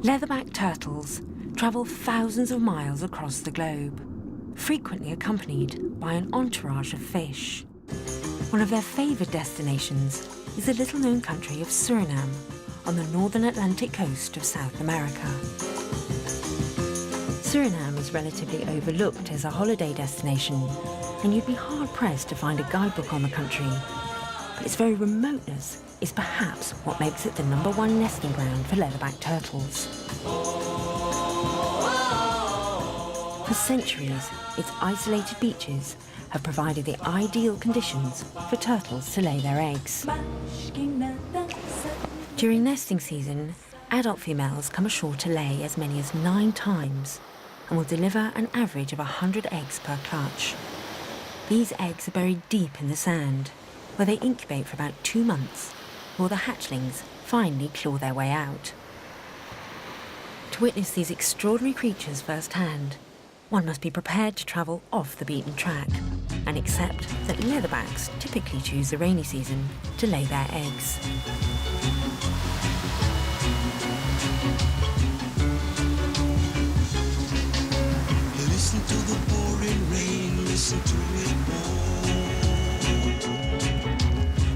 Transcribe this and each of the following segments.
Leatherback turtles travel thousands of miles across the globe, frequently accompanied by an entourage of fish. One of their favoured destinations is the little-known country of Suriname on the northern Atlantic coast of South America. Suriname is relatively overlooked as a holiday destination, and you'd be hard-pressed to find a guidebook on the country. But its very remoteness is perhaps what makes it the #1 nesting ground for leatherback turtles. For centuries, its isolated beaches have provided the ideal conditions for turtles to lay their eggs. During nesting season, adult females come ashore to lay as many as 9 times and will deliver an average of 100 eggs per clutch. These eggs are buried deep in the sand, where they incubate for about 2 months, before the hatchlings finally claw their way out. To witness these extraordinary creatures firsthand, one must be prepared to travel off the beaten track and accept that leatherbacks typically choose the rainy season to lay their eggs. Listen to the pouring rain, listen to it pour.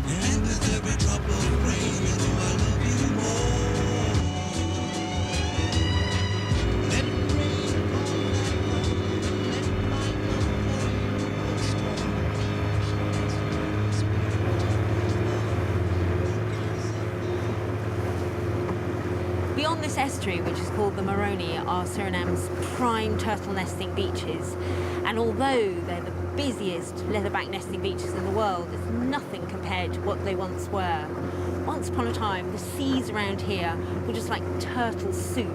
And with every drop of rain, you know I love you more. Let it rain all night long, let my love strong. Beyond this estuary, which is called the Moroni, are Suriname's prime turtle nesting beaches. And although they're the busiest leatherback nesting beaches in the world, it's nothing compared to what they once were. Once upon a time, the seas around here were just like turtle soup,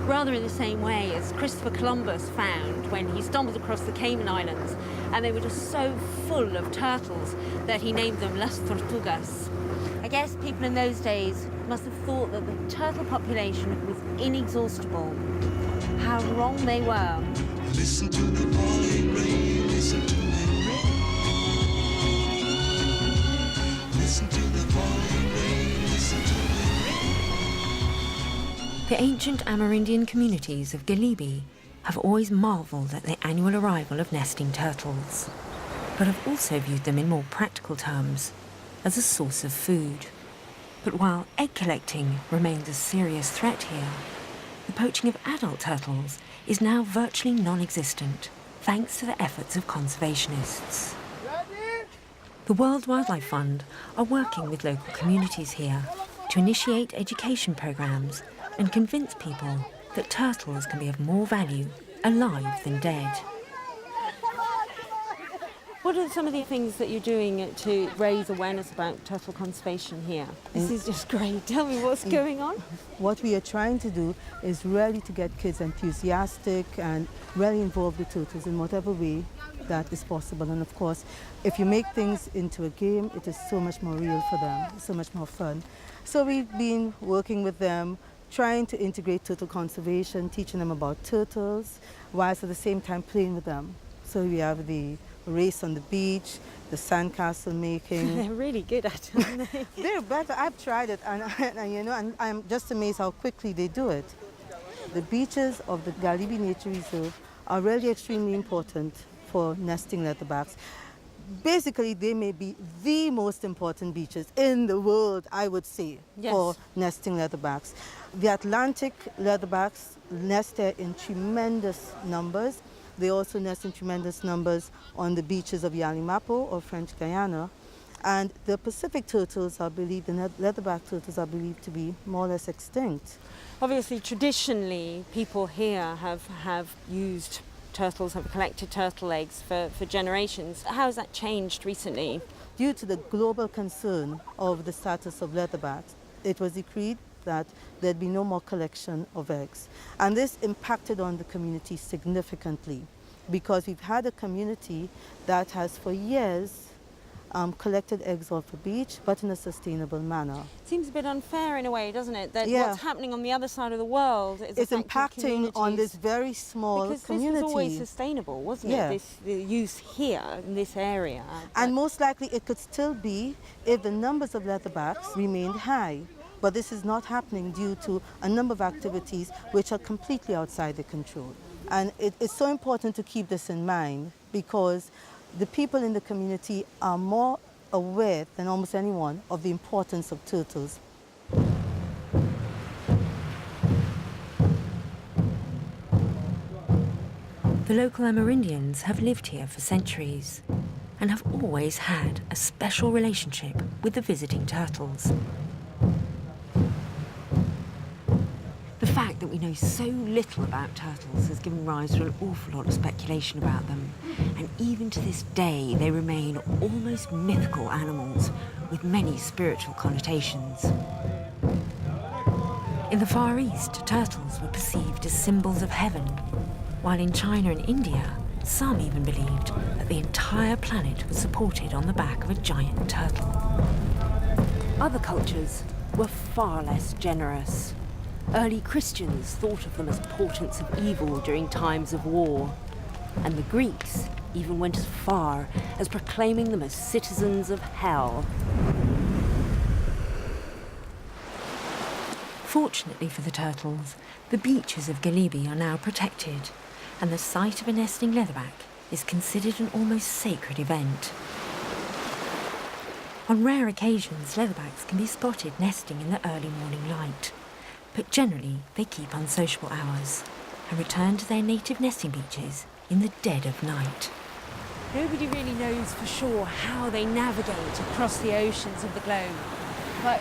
rather in the same way as Christopher Columbus found when he stumbled across the Cayman Islands, and they were just so full of turtles that he named them Las Tortugas. I guess people in those days must have thought that the turtle population was inexhaustible. How wrong they were. Listen to the falling rain, listen to it rain. Listen to the falling rain, listen to it rain. The ancient Amerindian communities of Galibi have always marvelled at the annual arrival of nesting turtles, but have also viewed them in more practical terms as a source of food. But while egg collecting remains a serious threat here, the poaching of adult turtles is now virtually non-existent, thanks to the efforts of conservationists. The World Wildlife Fund are working with local communities here to initiate education programs and convince people that turtles can be of more value alive than dead. What are some of the things that you're doing to raise awareness about turtle conservation here? This is just great. Tell me what's going on. What we are trying to do is really to get kids enthusiastic and really involved with turtles in whatever way that is possible. And of course, if you make things into a game, it is so much more real for them, so much more fun. So we've been working with them, trying to integrate turtle conservation, teaching them about turtles, whilst at the same time playing with them. So we have the race on the beach, the sandcastle making. They're really good at it, aren't they? They're better. I've tried it, and you know, and I'm just amazed how quickly they do it. The beaches of the Galibi Nature Reserve are really extremely important for nesting leatherbacks. Basically, they may be the most important beaches in the world, I would say, Yes. for nesting leatherbacks. The Atlantic leatherbacks nest there in tremendous numbers. They also nest in tremendous numbers on the beaches of Yalimapo or French Guiana. And the Pacific turtles are believed, the leatherback turtles are believed to be more or less extinct. Obviously, traditionally, people here have used turtles, have collected turtle eggs for generations. How has that changed recently? Due to the global concern of the status of leatherbacks, it was decreed that there'd be no more collection of eggs. And this impacted on the community significantly, because we've had a community that has for years collected eggs off the beach, but in a sustainable manner. Seems a bit unfair in a way, doesn't it? That Yeah. what's happening on the other side of the world is It's affecting impacting on this communities. very small Because community. this was always sustainable, wasn't Yeah. it? The use here in this area. And most likely it could still be if the numbers of leatherbacks remained high. But this is not happening due to a number of activities which are completely outside their control. And it's so important to keep this in mind because the people in the community are more aware than almost anyone of the importance of turtles. The local Amerindians have lived here for centuries and have always had a special relationship with the visiting turtles. The fact that we know so little about turtles has given rise to an awful lot of speculation about them, and even to this day they remain almost mythical animals with many spiritual connotations. In the Far East, turtles were perceived as symbols of heaven, while in China and India, some even believed that the entire planet was supported on the back of a giant turtle. Other cultures were far less generous. Early Christians thought of them as portents of evil during times of war, and the Greeks even went as far as proclaiming them as citizens of hell. Fortunately for the turtles, the beaches of Galibi are now protected, and the sight of a nesting leatherback is considered an almost sacred event. On rare occasions, leatherbacks can be spotted nesting in the early morning light, but generally they keep unsociable hours and return to their native nesting beaches in the dead of night. Nobody really knows for sure how they navigate across the oceans of the globe, but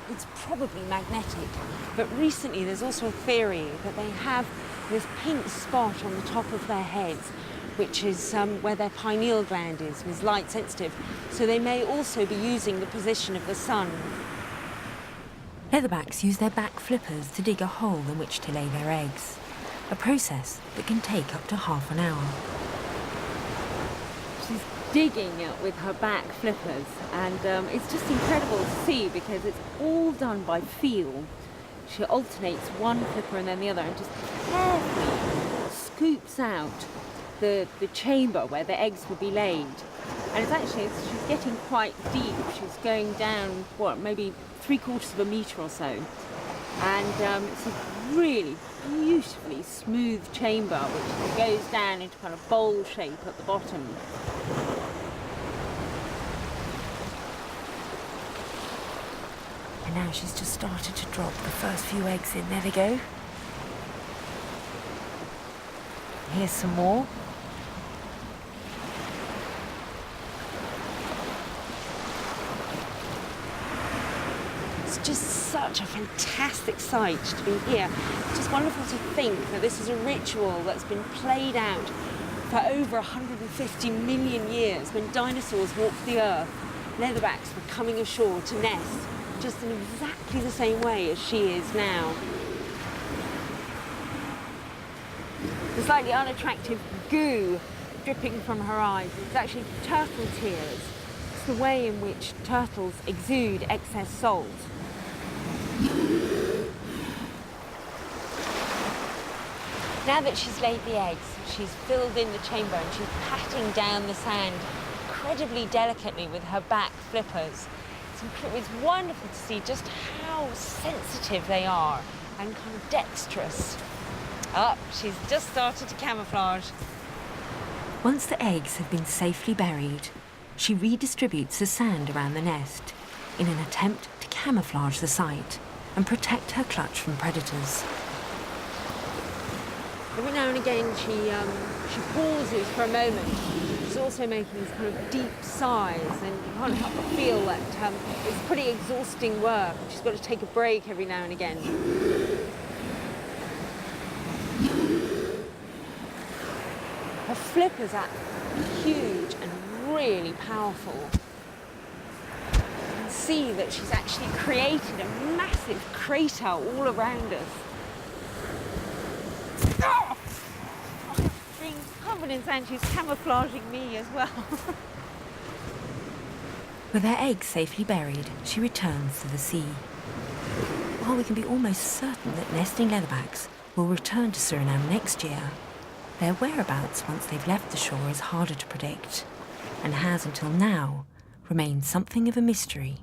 it's probably magnetic. But recently there's also a theory that they have this pink spot on the top of their heads, which is where their pineal gland is light sensitive, so they may also be using the position of the sun. Leatherbacks use their back flippers to dig a hole in which to lay their eggs, a process that can take up to half an hour. She's digging with her back flippers, and it's just incredible to see because it's all done by feel. She alternates one flipper and then the other and just carefully scoops out the chamber where the eggs will be laid. And she's getting quite deep. She's going down, maybe 3/4 of a metre or so. And it's a really beautifully smooth chamber which goes down into kind of bowl shape at the bottom. And now she's just started to drop the first few eggs in. There they go. Here's some more. It's just such a fantastic sight to be here. It's just wonderful to think that this is a ritual that's been played out for over 150 million years. When dinosaurs walked the earth, leatherbacks were coming ashore to nest, just in exactly the same way as she is now. The slightly unattractive goo dripping from her eyes is actually turtle tears. It's the way in which turtles exude excess salt. Now that she's laid the eggs, she's filled in the chamber and she's patting down the sand incredibly delicately with her back flippers. It's wonderful to see just how sensitive they are and kind of dexterous. She's just started to camouflage. Once the eggs have been safely buried, she redistributes the sand around the nest in an attempt to camouflage the site and protect her clutch from predators. Every now and again she pauses for a moment. She's also making these kind of deep sighs, and you can't help but feel that it's pretty exhausting work. She's got to take a break every now and again. Her flippers are huge and really powerful. You can see that she's actually created a massive crater all around us. Oh! Being covered in sand, she's camouflaging me as well. With her eggs safely buried, she returns to the sea. While we can be almost certain that nesting leatherbacks will return to Suriname next year, their whereabouts once they've left the shore is harder to predict, and has until now remained something of a mystery.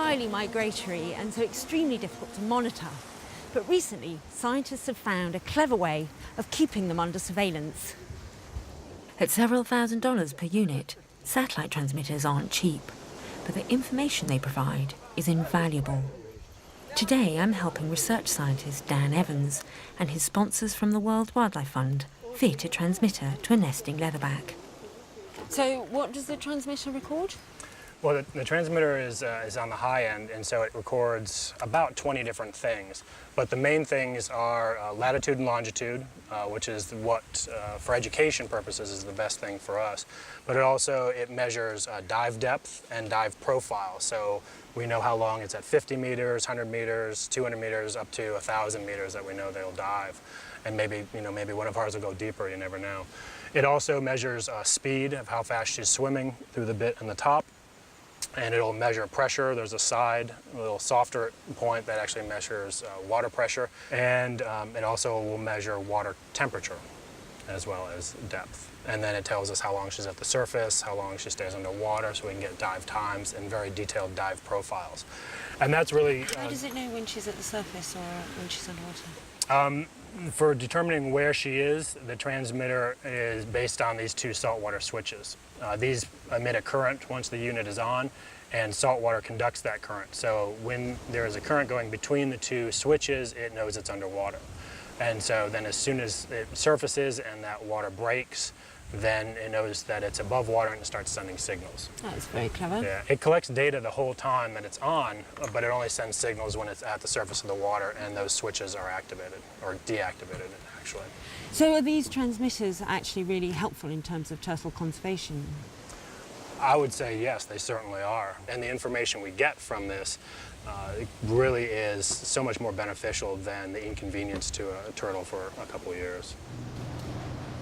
highly migratory and so extremely difficult to monitor. But recently, scientists have found a clever way of keeping them under surveillance. At several $1,000s per unit, satellite transmitters aren't cheap, but the information they provide is invaluable. Today, I'm helping research scientist Dan Evans and his sponsors from the World Wildlife Fund fit a transmitter to a nesting leatherback. So what does the transmitter record? Well, the transmitter is on the high end, and so it records about 20 different things. But the main things are latitude and longitude, which is what, for education purposes, is the best thing for us. But it measures dive depth and dive profile. So we know how long it's at 50 meters, 100 meters, 200 meters, up to 1,000 meters that we know they'll dive. And maybe one of ours will go deeper, you never know. It also measures speed of how fast she's swimming through the bit in the top. And it'll measure pressure. There's a little softer point that actually measures water pressure. And it also will measure water temperature as well as depth. And then it tells us how long she's at the surface, how long she stays underwater, so we can get dive times and very detailed dive profiles. And that's really... How does it know when she's at the surface or when she's underwater? For determining where she is, the transmitter is based on these two saltwater switches. These emit a current once the unit is on, and saltwater conducts that current. So when there is a current going between the two switches, it knows it's underwater. And so then as soon as it surfaces and that water breaks, then it knows that it's above water and it starts sending signals. That's very clever. Yeah, it collects data the whole time that it's on, but it only sends signals when it's at the surface of the water and those switches are activated, or deactivated actually. So are these transmitters actually really helpful in terms of turtle conservation? I would say yes, they certainly are. And the information we get from this really is so much more beneficial than the inconvenience to a turtle for a couple of years.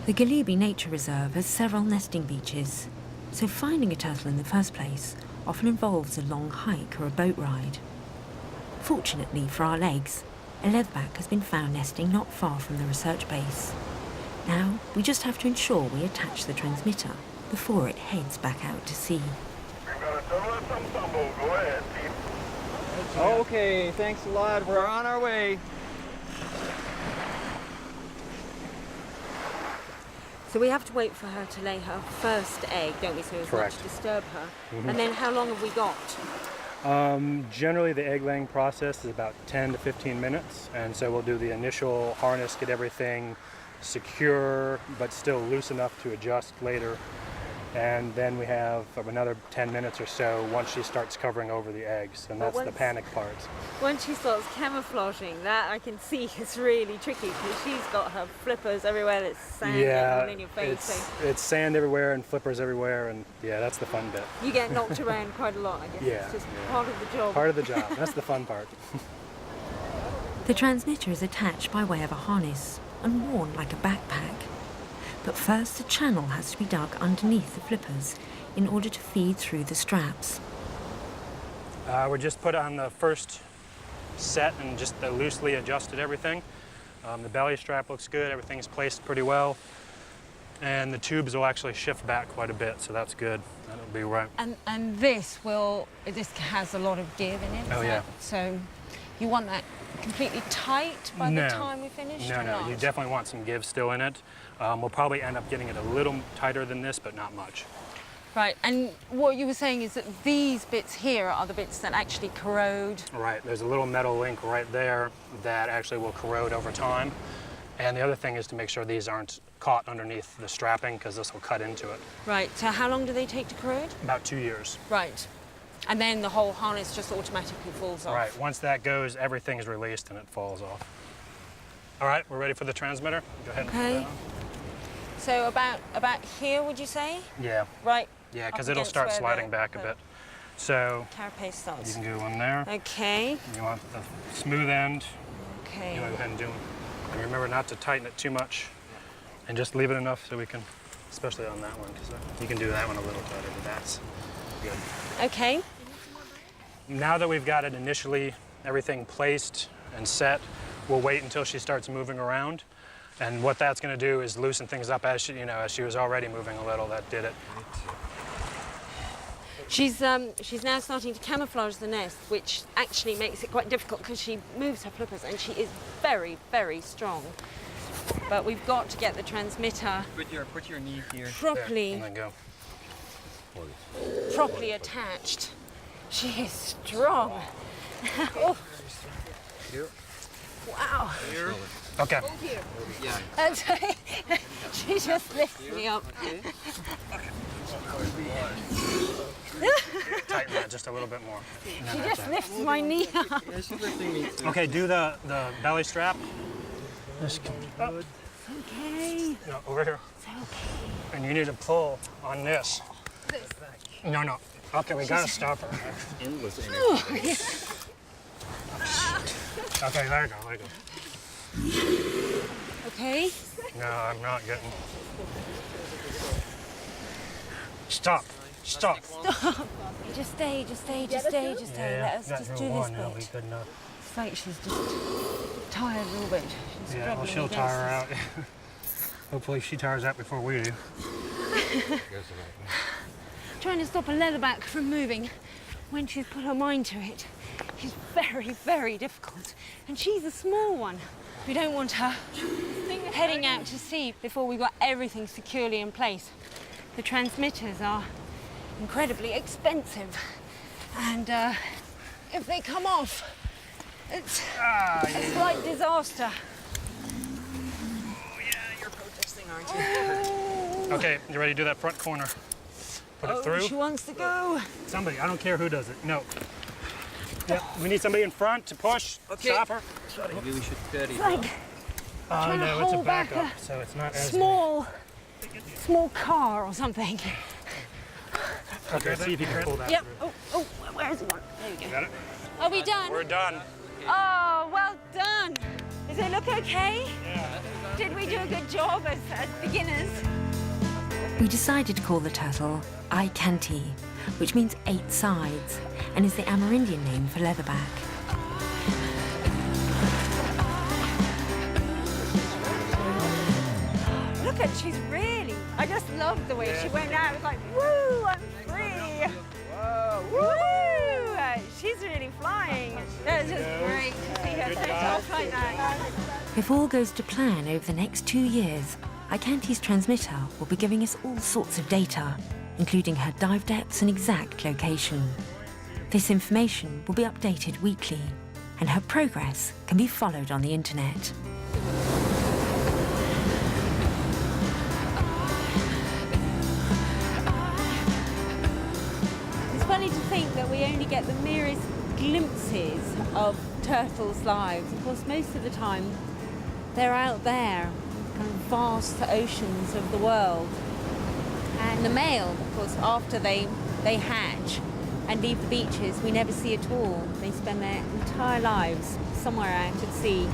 The Galibi Nature Reserve has several nesting beaches, so finding a turtle in the first place often involves a long hike or a boat ride. Fortunately for our legs, a leatherback has been found nesting not far from the research base. Now, we just have to ensure we attach the transmitter before it heads back out to sea. We've got a turtle and some tumble. Go ahead, Steve. Okay, thanks a lot. We're on our way. So we have to wait for her to lay her first egg, don't we, so as not to disturb her. And then how long have we got? Generally the egg laying process is about 10 to 15 minutes, and so we'll do the initial harness, get everything secure but still loose enough to adjust later. And then we have another 10 minutes or so once she starts covering over the eggs, and that's the panic part. Once she starts camouflaging, that I can see is really tricky because she's got her flippers everywhere, there's sand in your face. It's sand everywhere and flippers everywhere, and yeah, that's the fun bit. You get knocked around quite a lot, I guess. Yeah, it's just part of the job. Part of the job, that's the fun part. The transmitter is attached by way of a harness and worn like a backpack. But first, a channel has to be dug underneath the flippers in order to feed through the straps. We just put on the first set and just loosely adjusted everything. The belly strap looks good, everything's placed pretty well. And the tubes will actually shift back quite a bit, so that's good. That'll be right. And this has a lot of give in it. Oh, yeah. So you want that completely tight by the time we finish? No, you definitely want some give still in it. We'll probably end up getting it a little tighter than this, but not much. Right, and what you were saying is that these bits here are the bits that actually corrode. Right, there's a little metal link right there that actually will corrode over time. And the other thing is to make sure these aren't caught underneath the strapping, because this will cut into it. Right, so how long do they take to corrode? About 2 years. Right. And then the whole harness just automatically falls off. Right, once that goes, everything is released and it falls off. All right, we're ready for the transmitter. Go ahead and put that on. So about here, would you say? Yeah. Right. Yeah, because it'll start sliding back a bit. So carapace starts. You can go in there. Okay. You want the smooth end. Okay. You want to go ahead and do it. And remember not to tighten it too much, and just leave it enough so we can, especially on that one, because you can do that one a little tighter, but that's good. Okay. Now that we've got it initially, everything placed and set, we'll wait until she starts moving around. And what that's going to do is loosen things up as she was already moving a little. That did it. She's now starting to camouflage the nest, which actually makes it quite difficult because she moves her flippers and she is very, very strong. But we've got to get the transmitter Put your knee here. properly, And then go. properly attached. She is strong. Oh. Wow. Okay. That's right. She just lifts me up. Tighten that just a little bit more. She just lifts my knee up. Yeah, she's lifting me too. Okay, do the belly strap. Just come up. Okay. No, over here. And you need to pull on this. No. Okay, we gotta stop her. Endless energy. Okay, there you go. Okay. No, I'm not getting. Stop. Just stay. Let us just do this That'll be bit. good enough. It's like she's just tired a little bit. She's Yeah, well, struggling she'll against tire her out. Hopefully she tires out before we do. Trying to stop a leatherback from moving when she's put her mind to it is very, very difficult. And she's a small one. We don't want her heading out to sea before we've got everything securely in place. The transmitters are incredibly expensive. And if they come off, it's a slight disaster. You're protesting, aren't you? Okay, you ready to do that front corner? Put it through. She wants to go. Somebody, I don't care who does it. No. Yep, we need somebody in front to push. Okay. Stop her. Maybe we should cut it. It's like trying to no, it's a hold back backup, a so it's not as small car or something. Okay, see if you can pull that Yep. through. Oh, where's the one? There we go. Got it? Are we done? We're done. Oh, well done. Does it look okay? Yeah. Did we do a good job as beginners? We decided to call the turtle Icanti, which means 8 sides, and is the Amerindian name for leatherback. Look at, she's really, I just loved the way she went out. It was like, woo, I'm free. Whoa, woo! She's really flying. That was just great to see her take off like that. If all goes to plan over the next 2 years, Icanti's transmitter will be giving us all sorts of data, including her dive depths and exact location. This information will be updated weekly, and her progress can be followed on the internet. It's funny to think that we only get the merest glimpses of turtles' lives. Of course, most of the time they're out there, kind of vast oceans of the world. And the male, of course, after they hatch and leave the beaches, we never see at all. They spend their entire lives somewhere out at sea.